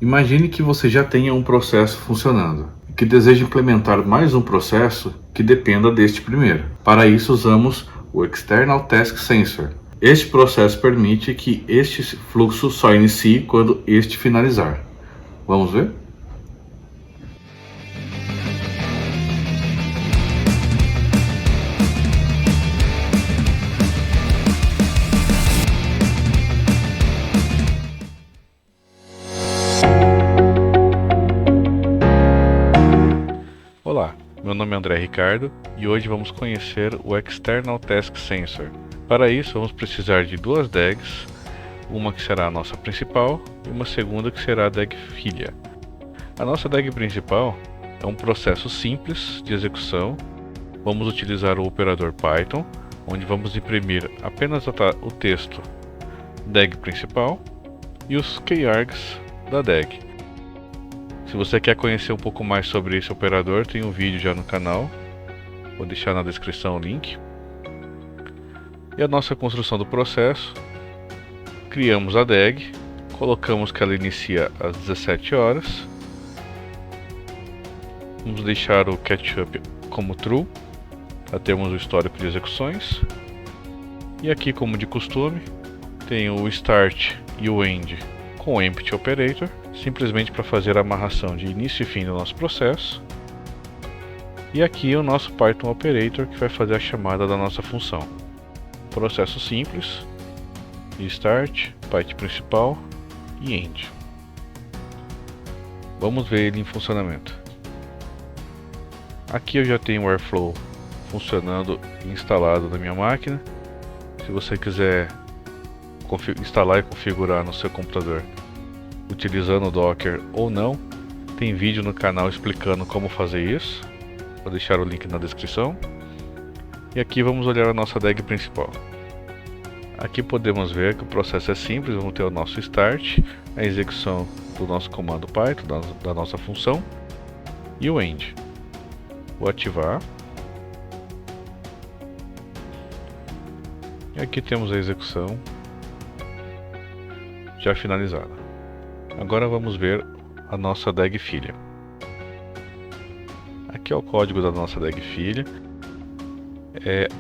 Imagine que você já tenha um processo funcionando e que deseja implementar mais um processo que dependa deste primeiro. Para isso usamos o External Task Sensor. Este processo permite que este fluxo só inicie quando este finalizar. Vamos ver? Olá, meu nome é André Ricardo e hoje vamos conhecer o External Task Sensor. Para isso vamos precisar de duas DAGs, uma que será a nossa principal e uma segunda que será a DAG filha. A nossa DAG principal é um processo simples de execução. Vamos utilizar o operador Python, onde vamos imprimir apenas o texto DAG principal e os keyargs da DAG. Se você quer conhecer um pouco mais sobre esse operador, tem um vídeo já no canal, vou deixar na descrição o link. E a nossa construção do processo: criamos a DAG, colocamos que ela inicia às 17 horas, vamos deixar o catch-up como true, para termos o histórico de execuções. E aqui, como de costume, tem o start e o end com o empty operator, simplesmente para fazer a amarração de início e fim do nosso processo. E aqui o nosso Python operator, que vai fazer a chamada da nossa função. Processo simples, start, Python principal e end. Vamos ver ele em funcionamento. Aqui eu já tenho o Airflow funcionando e instalado na minha máquina. Se você quiser instalar e configurar no seu computador utilizando o Docker ou não, tem vídeo no canal explicando como fazer isso. Vou deixar o link na descrição. E aqui vamos olhar a nossa DAG principal. Aqui podemos ver que o processo é simples. Vamos ter o nosso start, a execução do nosso comando Python, da nossa função, e o end. Vou ativar. E aqui temos a execução já finalizada. Agora vamos ver a nossa DAG filha. Aqui é o código da nossa DAG filha.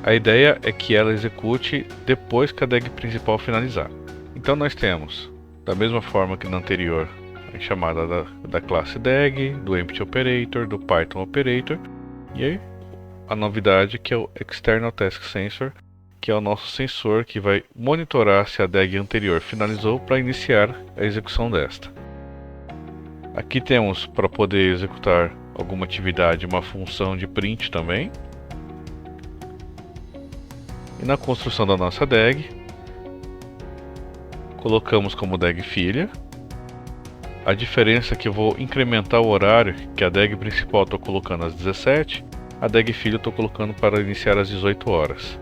A ideia é que ela execute depois que a DAG principal finalizar. Então nós temos, da mesma forma que na anterior, a chamada da classe DAG, do empty operator, do Python operator, e aí a novidade que é o External Task Sensor, que é o nosso sensor que vai monitorar se a DAG anterior finalizou para iniciar a execução desta. Aqui temos, para poder executar alguma atividade, uma função de print também. E na construção da nossa DAG, colocamos como DAG filha. A diferença é que eu vou incrementar o horário, que a DAG principal estou colocando às 17, a DAG filha estou colocando para iniciar às 18 horas.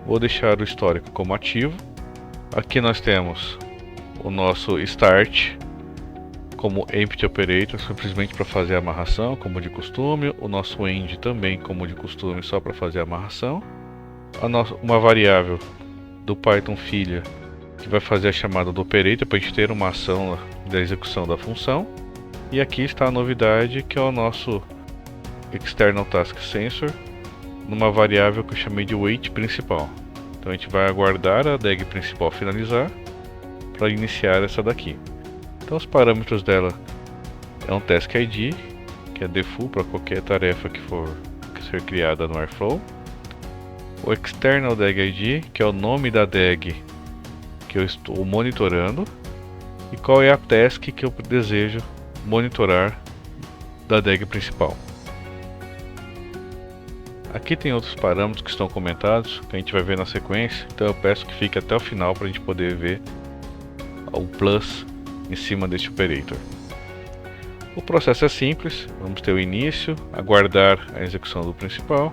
Vou deixar o histórico como ativo. Aqui nós temos o nosso start como empty operator, simplesmente para fazer a amarração, como de costume. O nosso end também, como de costume, só para fazer a amarração. Uma variável do Python filha, que vai fazer a chamada do operator para a gente ter uma ação da execução da função. E aqui está a novidade, que é o nosso External Task Sensor, numa variável que eu chamei de wait principal. Então a gente vai aguardar a DAG principal finalizar para iniciar essa daqui. Então os parâmetros dela é um Task ID, que é default para qualquer tarefa que for ser criada no Airflow. O External DAG ID, que é o nome da DAG que eu estou monitorando, e qual é a task que eu desejo monitorar da DAG principal. Aqui tem outros parâmetros que estão comentados, que a gente vai ver na sequência, então eu peço que fique até o final para a gente poder ver o plus em cima deste operator. O processo é simples, vamos ter o início, aguardar a execução do principal,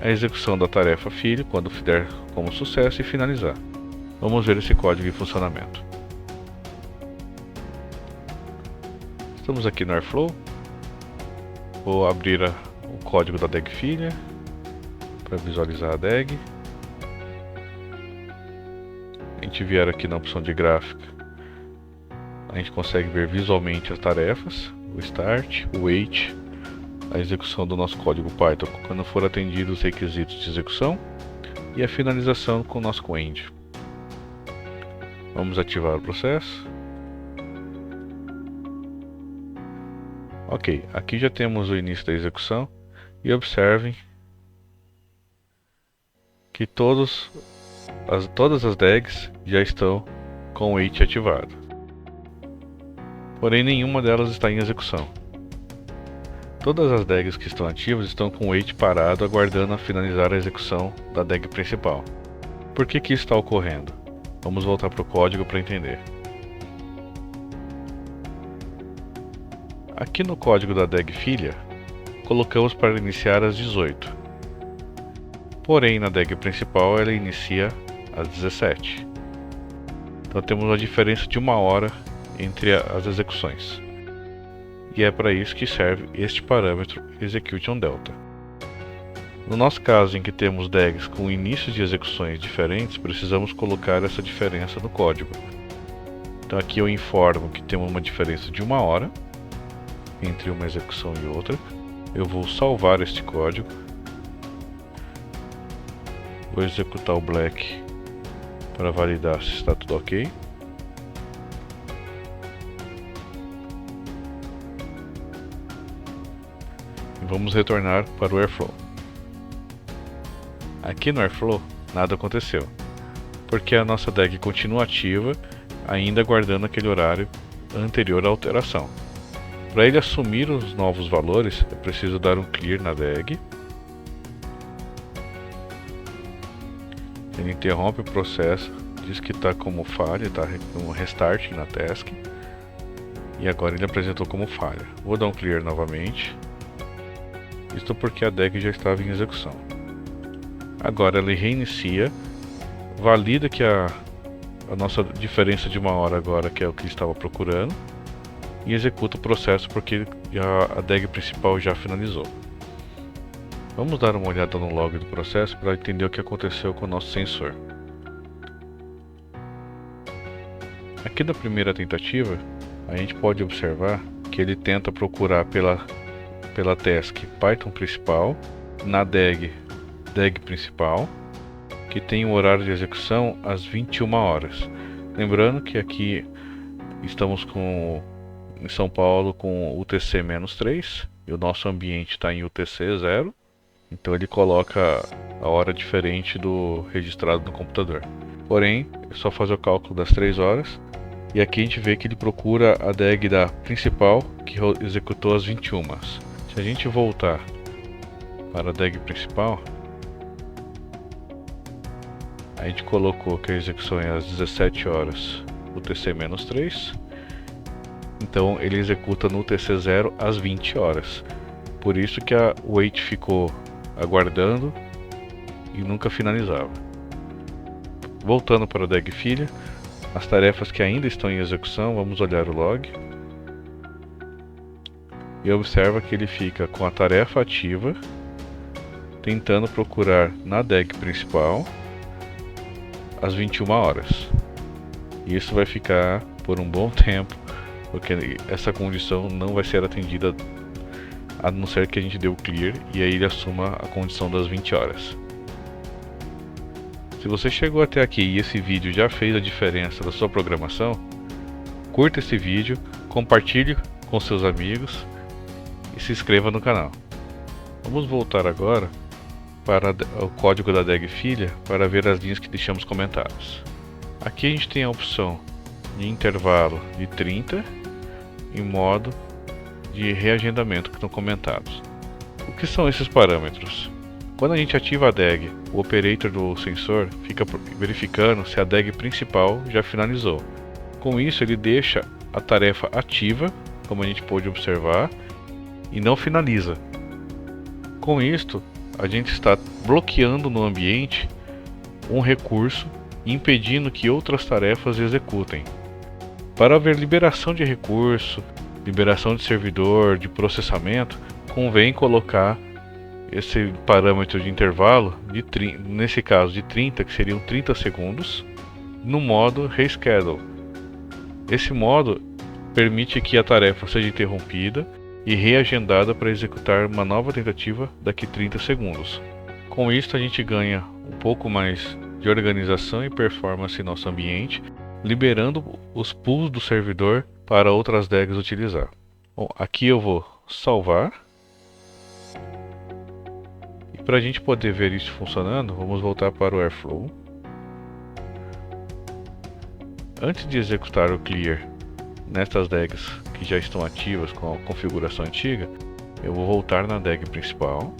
a execução da tarefa filho quando der como sucesso e finalizar. Vamos ver esse código em funcionamento. Estamos aqui no Airflow. Vou abrir o código da DAG filha para visualizar a DAG. A gente vier aqui na opção de gráfica, A gente consegue ver visualmente as tarefas, o start, o wait, a execução do nosso código Python quando for atendidos os requisitos de execução e a finalização com o nosso end. Vamos ativar o processo. Ok, aqui já temos o início da execução e observem que todas as DAGs já estão com o wait ativado. Porém, nenhuma delas está em execução. Todas as DAGs que estão ativas estão com o wait parado, aguardando a finalizar a execução da DAG principal. Por que isso está ocorrendo? Vamos voltar para o código para entender. Aqui no código da DAG filha, colocamos para iniciar às 18. Porém, na DAG principal ela inicia às 17. Então temos uma diferença de 1 hora entre as execuções. E é para isso que serve este parâmetro executionDelta. No nosso caso, em que temos DAGs com inícios de execuções diferentes, precisamos colocar essa diferença no código. Então aqui eu informo que temos uma diferença de 1 hora entre uma execução e outra. Eu vou salvar este código. Vou executar o black para validar se está tudo ok. E vamos retornar para o Airflow. Aqui no Airflow nada aconteceu, porque a nossa DAG continua ativa, ainda guardando aquele horário anterior à alteração. Para ele assumir os novos valores, é preciso dar um clear na DAG. Ele interrompe o processo, diz que está como falha, está com restart na task. E agora ele apresentou como falha. Vou dar um clear novamente. Isto porque a DAG já estava em execução. Agora ele reinicia, valida que a nossa diferença de 1 hora agora, que é o que estava procurando, e executa o processo porque a DAG principal já finalizou. Vamos dar uma olhada no log do processo para entender o que aconteceu com o nosso sensor. Aqui na primeira tentativa, a gente pode observar que ele tenta procurar pela task Python principal, na DAG principal, que tem o horário de execução às 21 horas. Lembrando que aqui estamos em São Paulo com UTC-3 e o nosso ambiente está em UTC 0. Então ele coloca a hora diferente do registrado no computador. Porém, é só fazer o cálculo das 3 horas. E aqui a gente vê que ele procura a DAG da principal, que executou às 21. Se a gente voltar para a DAG principal, a gente colocou que a execução é às 17 horas UTC-3. Então ele executa no UTC 0 às 20 horas. Por isso que a wait ficou aguardando e nunca finalizava. Voltando para a DAG filha, as tarefas que ainda estão em execução, vamos olhar o log. E observa que ele fica com a tarefa ativa, tentando procurar na DAG principal às 21 horas. E isso vai ficar por um bom tempo, porque essa condição não vai ser atendida a não ser que a gente dê o clear e aí ele assuma a condição das 20 horas. Se você chegou até aqui e esse vídeo já fez a diferença da sua programação, curta esse vídeo, compartilhe com seus amigos e se inscreva no canal. Vamos voltar agora para o código da DAG filha para ver as linhas que deixamos comentadas. Aqui a gente tem a opção de intervalo de 30 em modo de reagendamento que estão comentados. O que são esses parâmetros? Quando a gente ativa a DAG, o operator do sensor fica verificando se a DAG principal já finalizou. Com isso ele deixa a tarefa ativa, como a gente pôde observar, e não finaliza. Com isto, a gente está bloqueando no ambiente um recurso e impedindo que outras tarefas executem. Para haver liberação de recurso, liberação de servidor, de processamento, convém colocar esse parâmetro de intervalo, nesse caso de 30, que seriam 30 segundos, no modo Reschedule. Esse modo permite que a tarefa seja interrompida e reagendada para executar uma nova tentativa daqui 30 segundos. Com isso, a gente ganha um pouco mais de organização e performance em nosso ambiente, liberando os pools do servidor para outras DAGs utilizar. Bom, aqui eu vou salvar. E para a gente poder ver isso funcionando, vamos voltar para o Airflow. Antes de executar o clear nestas DAGs que já estão ativas com a configuração antiga, eu vou voltar na DAG principal.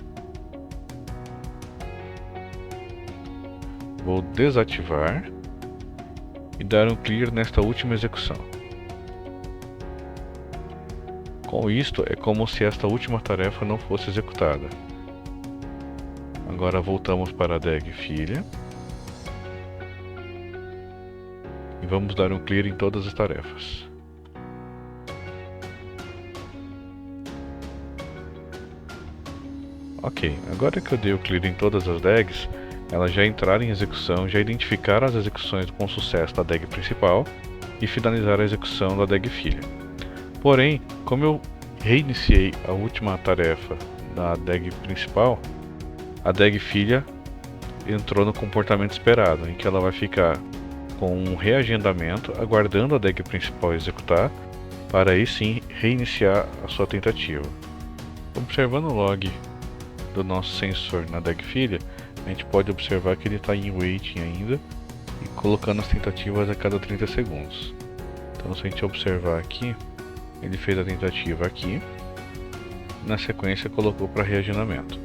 Vou desativar e dar um clear nesta última execução. Com isto, é como se esta última tarefa não fosse executada. Agora voltamos para a DAG filha e vamos dar um clear em todas as tarefas. Ok, agora que eu dei o clear em todas as DAGs, elas já entraram em execução, já identificaram as execuções com sucesso da DAG principal e finalizaram a execução da DAG filha. Porém, como eu reiniciei a última tarefa da DAG principal, a DAG filha entrou no comportamento esperado, em que ela vai ficar com um reagendamento, aguardando a DAG principal executar, para aí sim reiniciar a sua tentativa. Observando o log do nosso sensor na DAG filha, a gente pode observar que ele está em waiting ainda e colocando as tentativas a cada 30 segundos. Então, se a gente observar aqui, ele fez a tentativa aqui, na sequência colocou para reagendamento.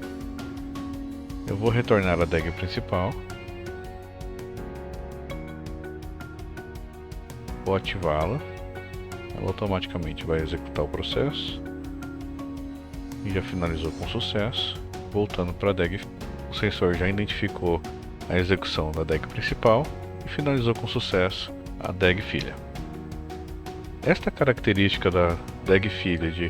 Eu vou retornar à DAG principal, vou ativá-la, ela automaticamente vai executar o processo e já finalizou com sucesso. Voltando para a DAG, o sensor já identificou a execução da DAG principal e finalizou com sucesso a DAG filha. Esta característica da DAG filha de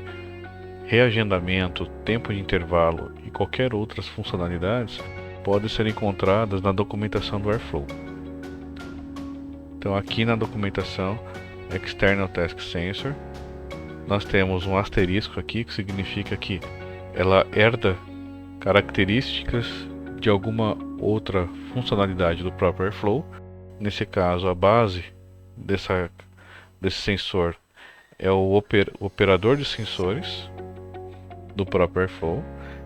reagendamento, tempo de intervalo e qualquer outras funcionalidades podem ser encontradas na documentação do Airflow. Então aqui na documentação External Task Sensor, nós temos um asterisco aqui que significa que ela herda características de alguma outra funcionalidade do próprio Airflow. Nesse caso, a base desse sensor é o operador de sensores do próprio Airflow,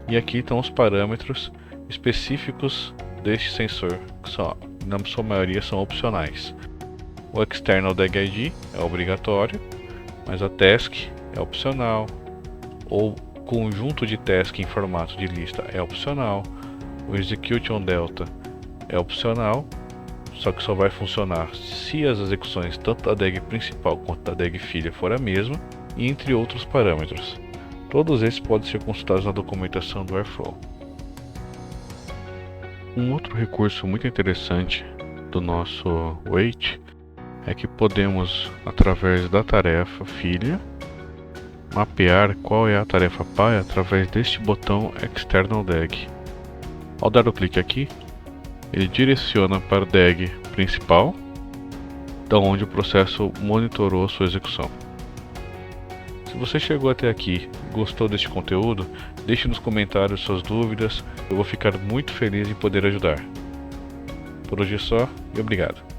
e aqui estão os parâmetros específicos deste sensor, que na sua maioria são opcionais. O External DAG ID é obrigatório, mas a Task é opcional, ou conjunto de task em formato de lista é opcional, o Execution Delta é opcional, só que só vai funcionar se as execuções tanto da DAG principal quanto da DAG filha for a mesma, e entre outros parâmetros. Todos esses podem ser consultados na documentação do Airflow. Um outro recurso muito interessante do nosso Wait é que podemos, através da tarefa filha, mapear qual é a tarefa pai através deste botão External DAG. Ao dar o clique aqui, ele direciona para a DAG principal, da onde o processo monitorou sua execução. Se você chegou até aqui e gostou deste conteúdo, deixe nos comentários suas dúvidas, eu vou ficar muito feliz em poder ajudar. Por hoje é só e obrigado.